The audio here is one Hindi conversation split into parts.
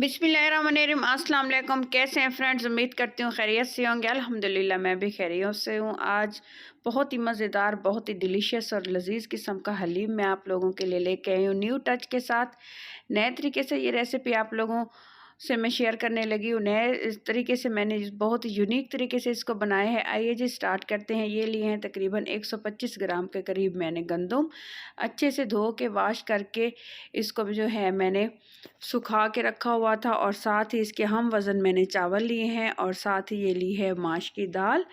बिस्मिल्लाहिर्रहमानिर्रहीम। अस्सलाम वालेकुम। कैसे हैं फ्रेंड्स? उम्मीद करती हूँ खैरियत से होंगे। अल्हम्दुलिल्लाह मैं भी खैरियत से हूँ। आज बहुत ही मज़ेदार, बहुत ही डिलीशियस और लजीज किस्म का हलीम मैं आप लोगों के लिए लेके आई हूँ न्यू टच के साथ। नए तरीके से ये रेसिपी आप लोगों से मैं शेयर करने लगी हूँ। नए इस तरीके से मैंने बहुत यूनिक तरीके से इसको बनाया है। आइए जी स्टार्ट करते हैं। ये लिए हैं तकरीबन 125 ग्राम के करीब मैंने गंदम। अच्छे से धो के वाश करके इसको जो है मैंने सुखा के रखा हुआ था, और साथ ही इसके हम वज़न मैंने चावल लिए हैं, और साथ ही ये ली है माश की दाल।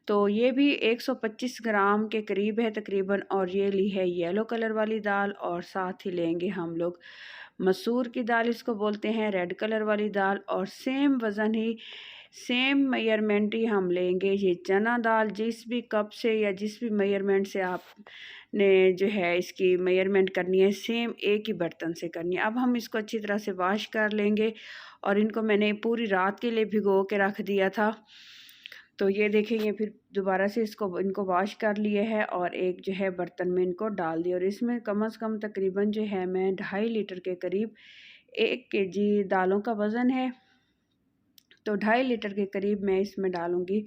तो ये भी 125 ग्राम के करीब है तकरीबन, और ये ली है येलो कलर वाली दाल, और साथ ही लेंगे हम लोग मसूर की दाल, इसको बोलते हैं रेड कलर वाली दाल, और सेम वज़न ही सेम मेजरमेंट ही हम लेंगे ये चना दाल। जिस भी कप से या जिस भी मेजरमेंट से आपने जो है इसकी मेजरमेंट करनी है, सेम एक ही बर्तन से करनी है। अब हम इसको अच्छी तरह से वॉश कर लेंगे, और इनको मैंने पूरी रात के लिए भिगो के रख दिया था। तो ये देखेंगे फिर दोबारा से इनको वॉश कर लिए है, और एक जो है बर्तन में इनको डाल दिया, और इसमें कम से कम तकरीबन जो है मैं 2.5 लीटर के करीब 1 केजी दालों का वज़न है। तो 2.5 लीटर के करीब मैं इसमें डालूँगी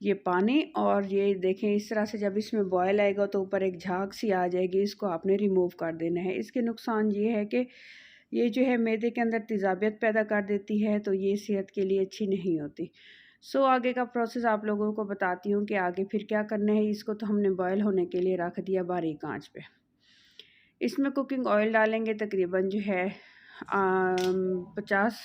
ये पानी। और ये देखें इस तरह से जब इसमें बॉयल आएगा तो ऊपर एक झाग सी आ जाएगी, इसको आपने रिमूव कर देना है। इसके नुकसान ये है कि ये जो है मैदे के अंदर तेज़ाबियत पैदा कर देती है, तो ये सेहत के लिए अच्छी नहीं होती। आगे का प्रोसेस आप लोगों को बताती हूँ कि आगे फिर क्या करना है। इसको तो हमने बॉयल होने के लिए रख दिया बारीक आंच पे। इसमें कुकिंग ऑयल डालेंगे तकरीबन जो है 50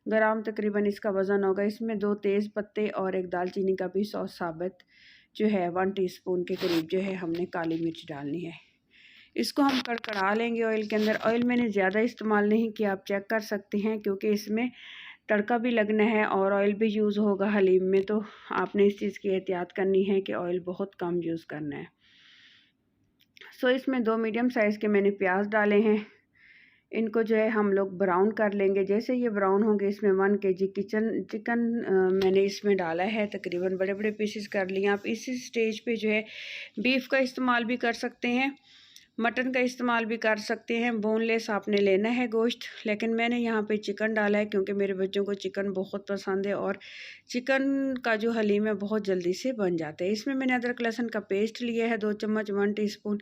ग्राम तकरीबन इसका वज़न होगा। इसमें 2 तेज़ पत्ते और एक दालचीनी का पीस, और साबित जो है 1 टीस्पून के करीब जो है हमने काली मिर्च डालनी है। इसको हम कड़कड़ा लेंगे ऑयल के अंदर। ऑयल मैंने ज़्यादा इस्तेमाल नहीं किया, आप चेक कर सकते हैं, क्योंकि इसमें तड़का भी लगना है और ऑयल भी यूज़ होगा हलीम में, तो आपने इस चीज़ की एहतियात करनी है कि ऑयल बहुत कम यूज़ करना है। इसमें 2 मीडियम साइज़ के मैंने प्याज डाले हैं। इनको जो है हम लोग ब्राउन कर लेंगे। जैसे ये ब्राउन होंगे इसमें 1 केजी चिकन मैंने इसमें डाला है, तकरीबन बड़े बड़े पीसेस कर लिए। आप इसी स्टेज पे जो है बीफ का इस्तेमाल भी कर सकते हैं, मटन का इस्तेमाल भी कर सकते हैं। बोनलेस आपने लेना है गोश्त, लेकिन मैंने यहाँ पे चिकन डाला है क्योंकि मेरे बच्चों को चिकन बहुत पसंद है, और चिकन का जो हलीम है बहुत जल्दी से बन जाता है। इसमें मैंने अदरक लहसुन का पेस्ट लिया है 2 चम्मच। 1 टीस्पून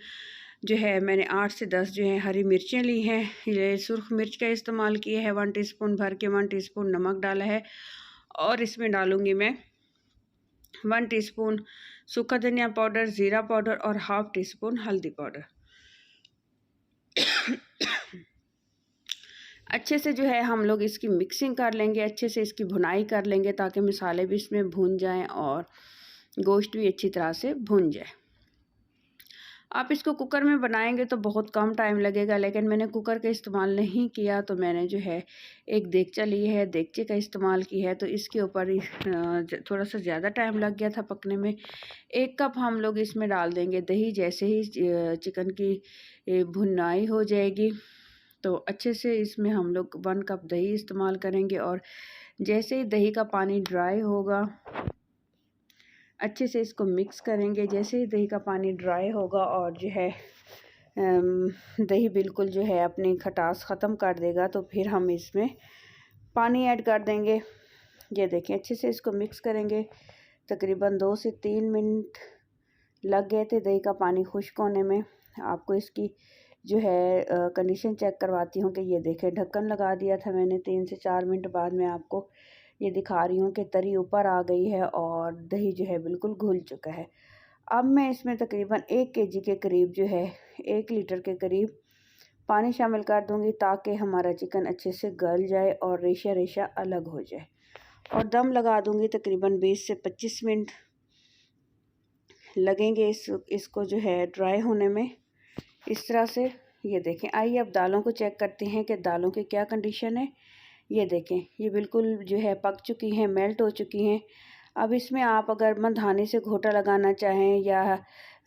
जो है मैंने 8 से 10 जो है हरी मिर्चें ली हैं। ये सुर्ख मिर्च का इस्तेमाल किया है 1 टीस्पून भर के। 1 टीस्पून नमक डाला है, और इसमें डालूँगी मैं 1 टीस्पून सूखा धनिया पाउडर, ज़ीरा पाउडर, और हाफ़ टीस्पून हल्दी पाउडर। अच्छे से जो है हम लोग इसकी मिक्सिंग कर लेंगे, अच्छे से इसकी भुनाई कर लेंगे, ताकि मसाले भी इसमें भून जाएं और गोश्त भी अच्छी तरह से भून जाए। आप इसको कुकर में बनाएंगे तो बहुत कम टाइम लगेगा, लेकिन मैंने कुकर का इस्तेमाल नहीं किया, तो मैंने जो है एक देगचा ली है, देगचे का इस्तेमाल किया है। तो इसके ऊपर थोड़ा सा ज़्यादा टाइम लग गया था पकने में। 1 कप हम लोग इसमें डाल देंगे दही। जैसे ही चिकन की भुनाई हो जाएगी तो अच्छे से इसमें हम लोग 1 कप दही इस्तेमाल करेंगे, और जैसे ही दही का पानी ड्राई होगा अच्छे से इसको मिक्स करेंगे। जैसे ही दही का पानी ड्राई होगा और जो है दही बिल्कुल जो है अपनी खटास ख़त्म कर देगा, तो फिर हम इसमें पानी ऐड कर देंगे। ये देखें अच्छे से इसको मिक्स करेंगे। तकरीबन 2 से 3 मिनट लग गए थे दही का पानी खुश्क होने में। आपको इसकी जो है कंडीशन चेक करवाती हूँ कि ये देखें ढक्कन लगा दिया था मैंने। 3 से 4 मिनट बाद मैं आपको ये दिखा रही हूँ कि तरी ऊपर आ गई है और दही जो है बिल्कुल घुल चुका है। अब मैं इसमें तकरीबन 1 केजी के करीब जो है 1 लीटर के करीब पानी शामिल कर दूँगी, ताकि हमारा चिकन अच्छे से गल जाए और रेशा रेशा अलग हो जाए, और दम लगा दूँगी। तकरीबन 20 से 25 मिनट लगेंगे इसको जो है ड्राई होने में। इस तरह से ये देखें। आइए अब दालों को चेक करते हैं कि दालों की क्या कंडीशन है। ये देखें ये बिल्कुल जो है पक चुकी हैं, मेल्ट हो चुकी हैं। अब इसमें आप अगर मधानी से घोटा लगाना चाहें या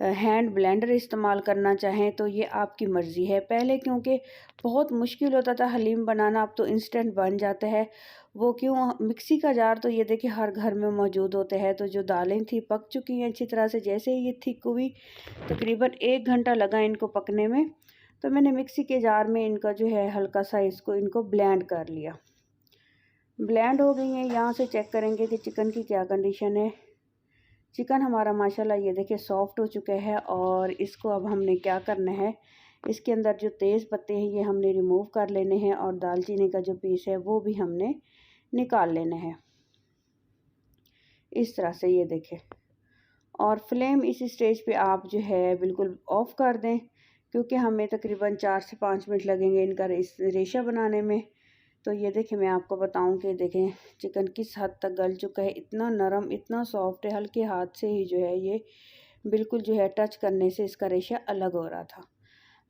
हैंड ब्लेंडर इस्तेमाल करना चाहें तो ये आपकी मर्ज़ी है। पहले क्योंकि बहुत मुश्किल होता था हलीम बनाना, अब तो इंस्टेंट बन जाता है। वो क्यों, मिक्सी का जार तो ये देखिए हर घर में मौजूद होता है। तो जो दालें थी पक चुकी हैं अच्छी तरह से। जैसे ही ये थिक हुई, तकरीबन 1 घंटा लगा इनको पकने में, तो मैंने मिक्सी के जार में इनका जो है हल्का सा इनको ब्लेंड कर लिया। ब्लेंड हो गई हैं। यहाँ से चेक करेंगे कि चिकन की क्या कंडीशन है। चिकन हमारा माशाल्लाह ये देखिए सॉफ्ट हो चुका है। और इसको अब हमने क्या करना है, इसके अंदर जो तेज़ पत्ते हैं ये हमने रिमूव कर लेने हैं और दालचीनी का जो पीस है वो भी हमने निकाल लेना है इस तरह से, ये देखें। और फ्लेम इस स्टेज पे आप जो है बिल्कुल ऑफ़ कर दें, क्योंकि हमें तकरीबन 4 से 5 मिनट लगेंगे इनका रेशा बनाने में। तो ये देखें, मैं आपको बताऊं कि देखें चिकन किस हद तक गल चुका है। इतना नरम, इतना सॉफ्ट है, हल्के हाथ से ही जो है ये बिल्कुल जो है टच करने से इसका रेशा अलग हो रहा था।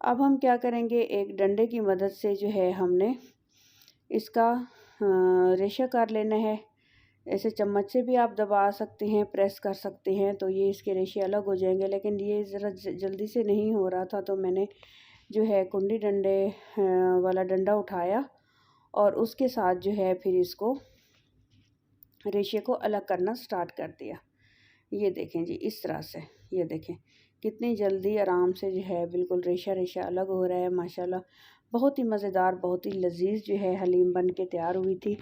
अब हम क्या करेंगे, एक डंडे की मदद से जो है हमने इसका रेशा कर लेना है। ऐसे चम्मच से भी आप दबा सकते हैं, प्रेस कर सकते हैं, तो ये इसके रेशे अलग हो जाएंगे। लेकिन ये ज़रा जल्दी से नहीं हो रहा था, तो मैंने जो है कुंडी डंडे वाला डंडा उठाया और उसके साथ जो है फिर इसको रेशे को अलग करना स्टार्ट कर दिया। ये देखें जी, इस तरह से ये देखें कितनी जल्दी आराम से जो है बिल्कुल रेशा अलग हो रहा है माशाल्लाह। बहुत ही मज़ेदार, बहुत ही लजीज जो है हलीम बन के तैयार हुई थी।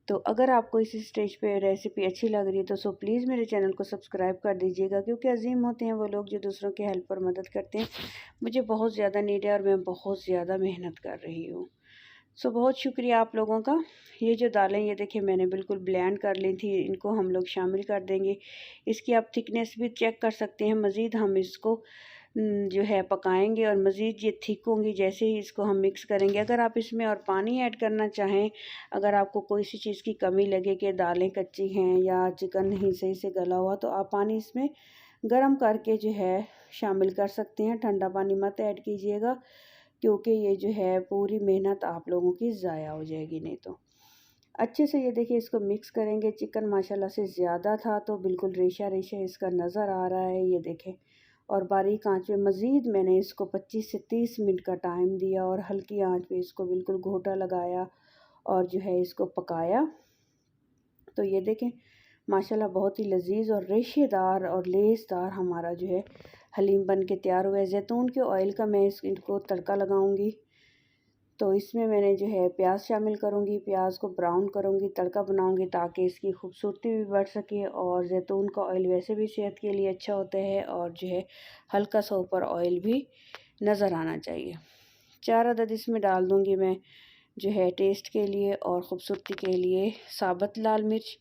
तो अगर आपको इस स्टेज पे रेसिपी अच्छी लग रही है तो प्लीज़ मेरे चैनल को सब्सक्राइब कर दीजिएगा, क्योंकि अजीम होते हैं वो लोग जो दूसरों की हेल्प और मदद करते हैं। मुझे बहुत ज़्यादा नीड है और मैं बहुत ज़्यादा मेहनत कर रही हूँ। बहुत शुक्रिया आप लोगों का। ये जो दालें ये देखिए मैंने बिल्कुल ब्लेंड कर ली थी, इनको हम लोग शामिल कर देंगे। इसकी आप थिकनेस भी चेक कर सकते हैं। मज़ीद हम इसको जो है पकाएंगे और मज़ीद ये थिक होंगी जैसे ही इसको हम मिक्स करेंगे। अगर आप इसमें और पानी ऐड करना चाहें, अगर आपको कोई सी चीज़ की कमी लगे कि दालें कच्ची हैं या चिकन नहीं सही से गला हुआ, तो आप पानी इसमें गर्म करके जो है शामिल कर सकते हैं। ठंडा पानी मत ऐड कीजिएगा, क्योंकि ये जो है पूरी मेहनत आप लोगों की ज़ाया हो जाएगी नहीं तो। अच्छे से ये देखिए इसको मिक्स करेंगे। चिकन माशाल्लाह से ज़्यादा था तो बिल्कुल रेशा इसका नज़र आ रहा है, ये देखें। और बारीक आंच पे मज़ीद मैंने इसको 25 से 30 मिनट का टाइम दिया और हल्की आंच पे इसको बिल्कुल घोटा लगाया और जो है इसको पकाया। तो ये देखें माशाल्लाह बहुत ही लजीज और रेशेदार और लेसदार हमारा जो है हलीम बन के तैयार हुआ है। जैतून के ऑयल का मैं इनको तड़का लगाऊंगी। तो इसमें मैंने जो है प्याज शामिल करूंगी, प्याज को ब्राउन करूंगी, तड़का बनाऊंगी ताकि इसकी खूबसूरती भी बढ़ सके। और जैतून का ऑयल वैसे भी सेहत के लिए अच्छा होता है और जो है हल्का सा ऊपर ऑयल भी नज़र आना चाहिए। 4 अदद इसमें डाल दूंगी मैं जो है टेस्ट के लिए और ख़ूबसूरती के लिए साबुत लाल मिर्च।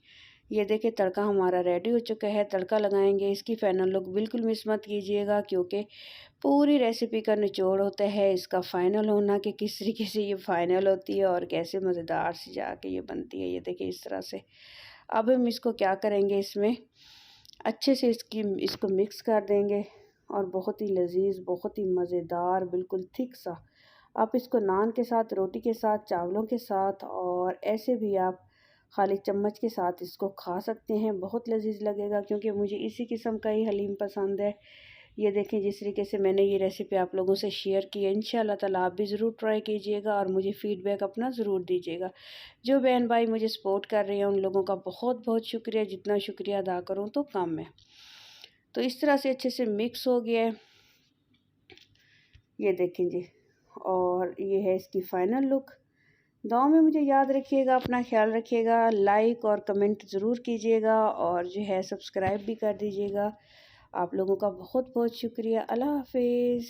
ये देखिए तड़का हमारा रेडी हो चुका है। तड़का लगाएंगे, इसकी फाइनल लुक बिल्कुल मिस मत कीजिएगा, क्योंकि पूरी रेसिपी का निचोड़ होता है इसका फाइनल होना कि किस तरीके से ये फाइनल होती है और कैसे मज़ेदार सी जाके ये बनती है। ये देखिए इस तरह से। अब हम इसको क्या करेंगे, इसमें अच्छे से इसको मिक्स कर देंगे और बहुत ही लजीज, बहुत ही मज़ेदार, बिल्कुल थिक सा। आप इसको नान के साथ, रोटी के साथ, चावलों के साथ और ऐसे भी आप खाली चम्मच के साथ इसको खा सकते हैं। बहुत लजीज लगेगा, क्योंकि मुझे इसी किस्म का ही हलीम पसंद है। ये देखें जिस तरीके से मैंने ये रेसिपी आप लोगों से शेयर की है, इंशाल्लाह ताला आप भी ज़रूर ट्राई कीजिएगा और मुझे फ़ीडबैक अपना ज़रूर दीजिएगा। जो बहन भाई मुझे सपोर्ट कर रहे हैं उन लोगों का बहुत बहुत शुक्रिया। जितना शुक्रिया अदा करूँ तो कम है। तो इस तरह से अच्छे से मिक्स हो गया है, ये देखें जी। और ये है इसकी फ़ाइनल लुक। दुआ में मुझे याद रखिएगा, अपना ख्याल रखिएगा, लाइक और कमेंट ज़रूर कीजिएगा और जो है सब्सक्राइब भी कर दीजिएगा। आप लोगों का बहुत बहुत शुक्रिया। अल्लाह हाफिज़।